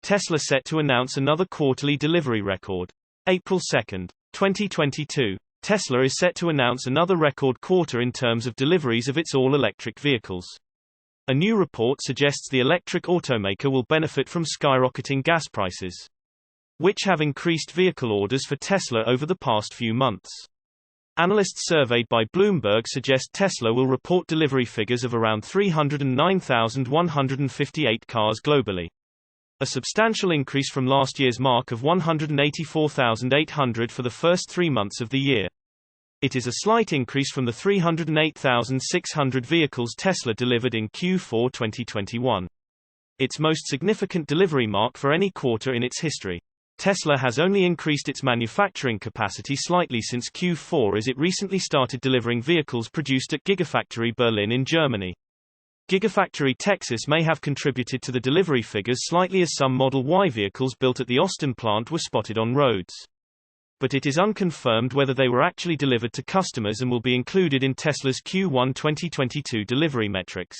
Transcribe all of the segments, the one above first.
Tesla set to announce another quarterly delivery record. April 2, 2022. Tesla is set to announce another record quarter in terms of deliveries of its all-electric vehicles. A new report suggests the electric automaker will benefit from skyrocketing gas prices, which have increased vehicle orders for Tesla over the past few months. Analysts surveyed by Bloomberg suggest Tesla will report delivery figures of around 309,158 cars globally, a substantial increase from last year's mark of 184,800 for the first 3 months of the year. It is a slight increase from the 308,600 vehicles Tesla delivered in Q4 2021, its most significant delivery mark for any quarter in its history. Tesla has only increased its manufacturing capacity slightly since Q4 as it recently started delivering vehicles produced at Gigafactory Berlin in Germany. Gigafactory Texas may have contributed to the delivery figures slightly as some Model Y vehicles built at the Austin plant were spotted on roads. But it is unconfirmed whether they were actually delivered to customers and will be included in Tesla's Q1 2022 delivery metrics.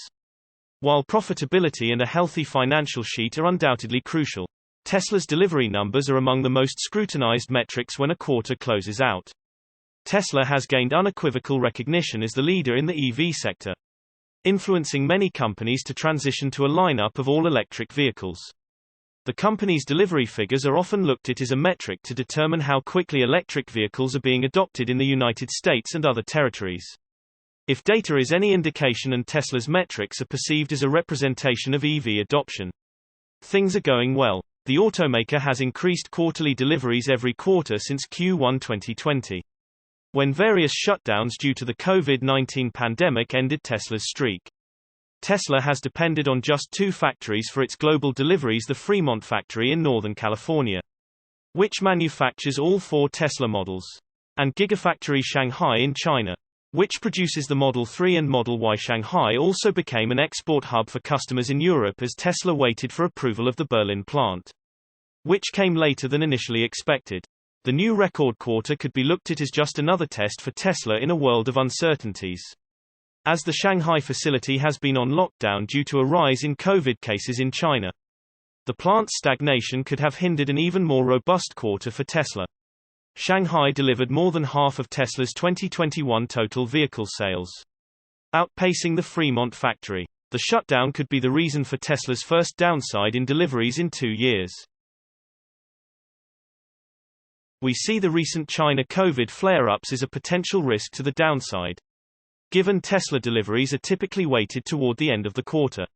While profitability and a healthy financial sheet are undoubtedly crucial, Tesla's delivery numbers are among the most scrutinized metrics when a quarter closes out. Tesla has gained unequivocal recognition as the leader in the EV sector, influencing many companies to transition to a lineup of all-electric vehicles. The company's delivery figures are often looked at as a metric to determine how quickly electric vehicles are being adopted in the United States and other territories. If data is any indication and Tesla's metrics are perceived as a representation of EV adoption, things are going well. The automaker has increased quarterly deliveries every quarter since Q1 2020, when various shutdowns due to the COVID-19 pandemic ended Tesla's streak. Tesla has depended on just 2 factories for its global deliveries: the Fremont factory in Northern California, which manufactures all 4 Tesla models, and Gigafactory Shanghai in China, which produces the Model 3 and Model Y. Shanghai also became an export hub for customers in Europe as Tesla waited for approval of the Berlin plant, which came later than initially expected. The new record quarter could be looked at as just another test for Tesla in a world of uncertainties, as the Shanghai facility has been on lockdown due to a rise in COVID cases in China. The plant's stagnation could have hindered an even more robust quarter for Tesla. Shanghai delivered more than half of Tesla's 2021 total vehicle sales, outpacing the Fremont factory. The shutdown could be the reason for Tesla's first downside in deliveries in 2 years. We see the recent China COVID flare-ups as a potential risk to the downside, given Tesla deliveries are typically weighted toward the end of the quarter.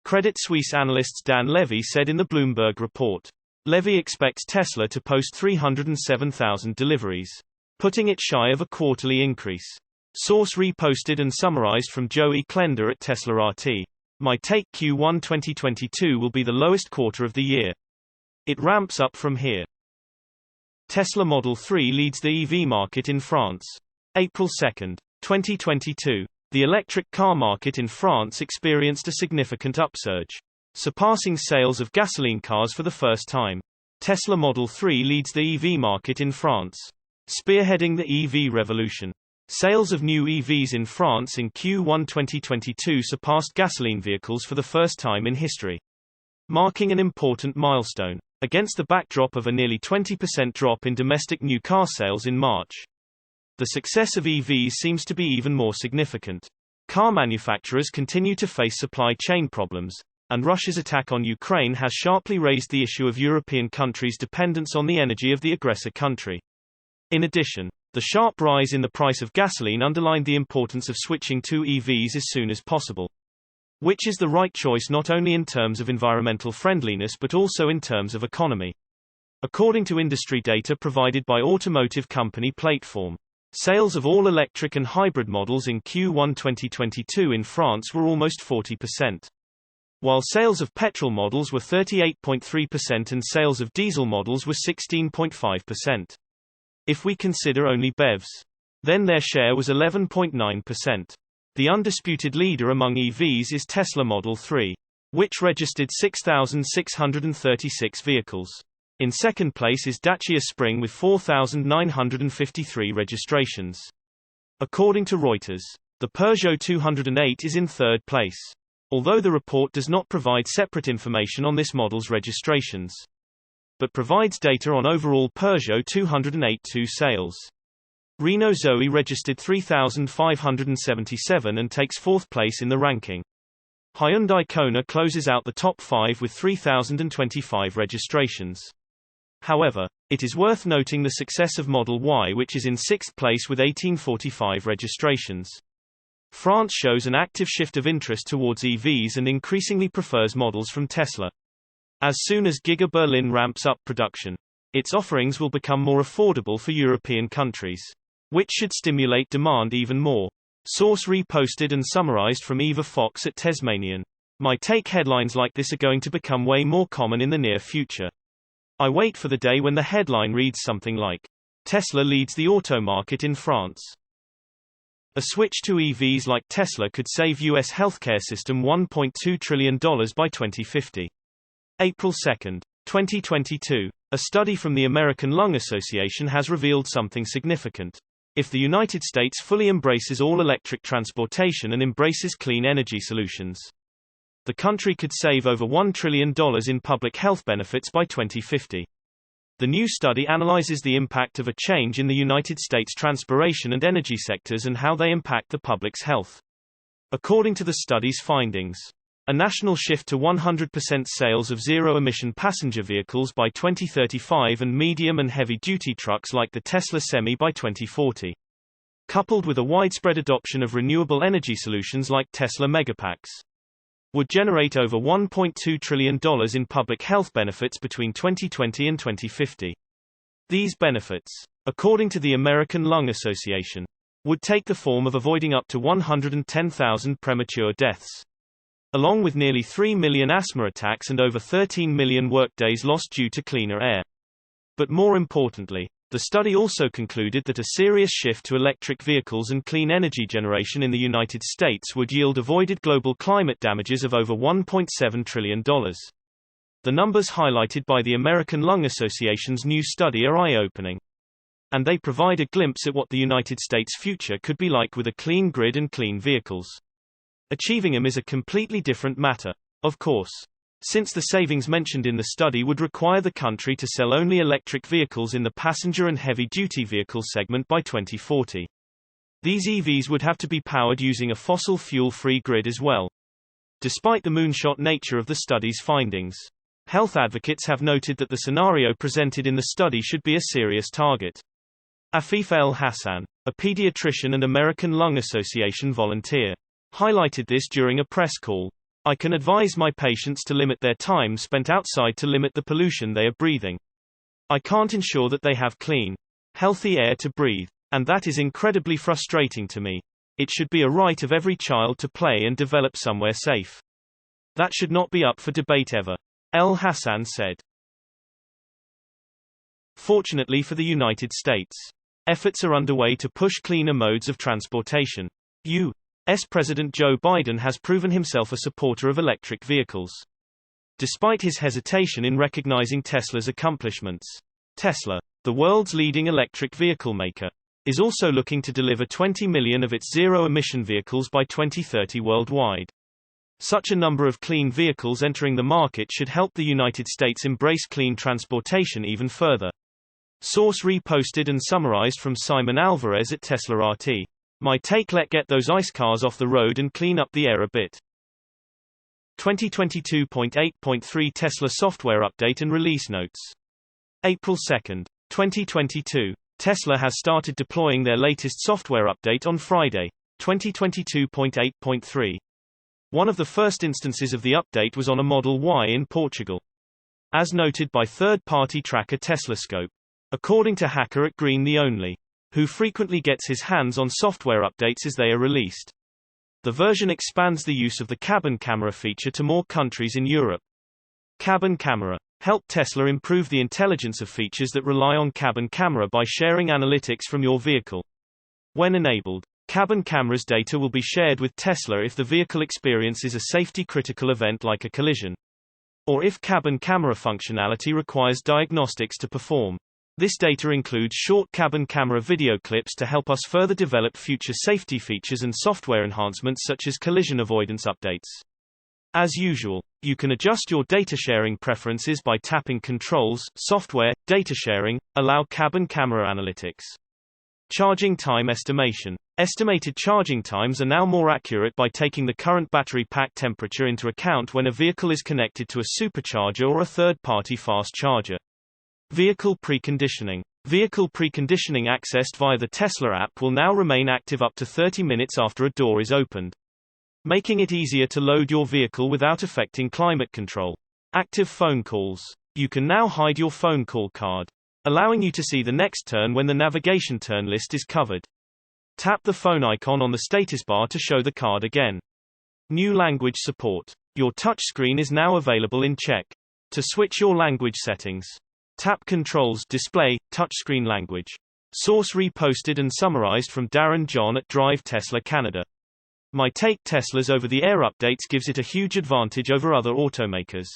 Credit Suisse analyst Dan Levy said in the Bloomberg report. Levy expects Tesla to post 307,000 deliveries, putting it shy of a quarterly increase. Source reposted and summarized from Joey Klender at Tesla RT. My take: Q1 2022 will be the lowest quarter of the year. It ramps up from here. Tesla Model 3 leads the EV market in France. April 2, 2022. The electric car market in France experienced a significant upsurge, surpassing sales of gasoline cars for the first time. Tesla Model 3 leads the EV market in France, spearheading the EV revolution. Sales of new EVs in France in Q1 2022 surpassed gasoline vehicles for the first time in history, marking an important milestone. Against the backdrop of a nearly 20% drop in domestic new car sales in March, the success of EVs seems to be even more significant. Car manufacturers continue to face supply chain problems, and Russia's attack on Ukraine has sharply raised the issue of European countries' dependence on the energy of the aggressor country. In addition, the sharp rise in the price of gasoline underlined the importance of switching to EVs as soon as possible, which is the right choice not only in terms of environmental friendliness but also in terms of economy. According to industry data provided by automotive company Plateform, sales of all electric and hybrid models in Q1 2022 in France were almost 40%, while sales of petrol models were 38.3% and sales of diesel models were 16.5%. If we consider only BEVs, then their share was 11.9%. The undisputed leader among EVs is Tesla Model 3, which registered 6,636 vehicles. In second place is Dacia Spring with 4,953 registrations. According to Reuters, the Peugeot 208 is in third place. although the report does not provide separate information on this model's registrations, but provides data on overall Peugeot 208 sales. Renault Zoe registered 3,577 and takes fourth place in the ranking. Hyundai Kona closes out the top 5 with 3,025 registrations. However, it is worth noting the success of Model Y, which is in sixth place with 1,845 registrations. France shows an active shift of interest towards EVs and increasingly prefers models from Tesla. As soon as Giga Berlin ramps up production, its offerings will become more affordable for European countries, which should stimulate demand even more. Source reposted and summarized from Eva Fox at Tasmanian. My take: headlines like this are going to become way more common in the near future. I wait for the day when the headline reads something like, Tesla leads the auto market in France. A switch to EVs like Tesla could save U.S. healthcare system $1.2 trillion by 2050. April 2, 2022. A study from the American Lung Association has revealed something significant. If the United States fully embraces all-electric transportation and embraces clean energy solutions, the country could save over $1 trillion in public health benefits by 2050. The new study analyzes the impact of a change in the United States transportation and energy sectors and how they impact the public's health. According to the study's findings, a national shift to 100% sales of zero-emission passenger vehicles by 2035 and medium and heavy-duty trucks like the Tesla Semi by 2040, coupled with a widespread adoption of renewable energy solutions like Tesla Megapacks, would generate over $1.2 trillion in public health benefits between 2020 and 2050. These benefits, according to the American Lung Association, would take the form of avoiding up to 110,000 premature deaths, along with nearly 3 million asthma attacks and over 13 million workdays lost due to cleaner air. But more importantly, the study also concluded that a serious shift to electric vehicles and clean energy generation in the United States would yield avoided global climate damages of over $1.7 trillion. The numbers highlighted by the American Lung Association's new study are eye-opening, and they provide a glimpse at what the United States' future could be like with a clean grid and clean vehicles. Achieving them is a completely different matter, of course, since the savings mentioned in the study would require the country to sell only electric vehicles in the passenger and heavy-duty vehicle segment by 2040. These EVs would have to be powered using a fossil fuel-free grid as well. Despite the moonshot nature of the study's findings, health advocates have noted that the scenario presented in the study should be a serious target. Afif El Hassan, a pediatrician and American Lung Association volunteer, highlighted this during a press call. I can advise my patients to limit their time spent outside to limit the pollution they are breathing. I can't ensure that they have clean, healthy air to breathe, and that is incredibly frustrating to me. It should be a right of every child to play and develop somewhere safe. That should not be up for debate ever, El Hassan said. Fortunately for the United States, efforts are underway to push cleaner modes of transportation. U.S. President Joe Biden has proven himself a supporter of electric vehicles, despite his hesitation in recognizing Tesla's accomplishments. Tesla, the world's leading electric vehicle maker, is also looking to deliver 20 million of its zero-emission vehicles by 2030 worldwide. Such a number of clean vehicles entering the market should help the United States embrace clean transportation even further. Source reposted and summarized from Simon Alvarez at Tesla RT. My take: let's get those ICE cars off the road and clean up the air a bit. 2022.8.3 Tesla software update and release notes. April 2, 2022. Tesla has started deploying their latest software update on Friday, 2022.8.3. One of the first instances of the update was on a Model Y in Portugal, as noted by third-party tracker TeslaScope. According to hacker at Green the Only, who frequently gets his hands on software updates as they are released, the version expands the use of the cabin camera feature to more countries in Europe. Cabin camera help Tesla improve the intelligence of features that rely on cabin camera by sharing analytics from your vehicle. When enabled, cabin camera's data will be shared with Tesla if the vehicle experiences a safety-critical event like a collision, or if cabin camera functionality requires diagnostics to perform. This data includes short cabin camera video clips to help us further develop future safety features and software enhancements such as collision avoidance updates. As usual, you can adjust your data sharing preferences by tapping Controls, Software, Data Sharing, Allow Cab and Camera Analytics. Charging time estimation. Estimated charging times are now more accurate by taking the current battery pack temperature into account when a vehicle is connected to a supercharger or a third-party fast charger. Vehicle preconditioning. Vehicle preconditioning accessed via the Tesla app will now remain active up to 30 minutes after a door is opened, making it easier to load your vehicle without affecting climate control. Active phone calls. You can now hide your phone call card, allowing you to see the next turn when the navigation turn list is covered. Tap the phone icon on the status bar to show the card again. New language support. Your touchscreen is now available in Czech. To switch your language settings, tap Controls, Display, Touchscreen Language. Source reposted and summarized from Darren John at Drive Tesla Canada. My take: Tesla's over-the-air updates gives it a huge advantage over other automakers.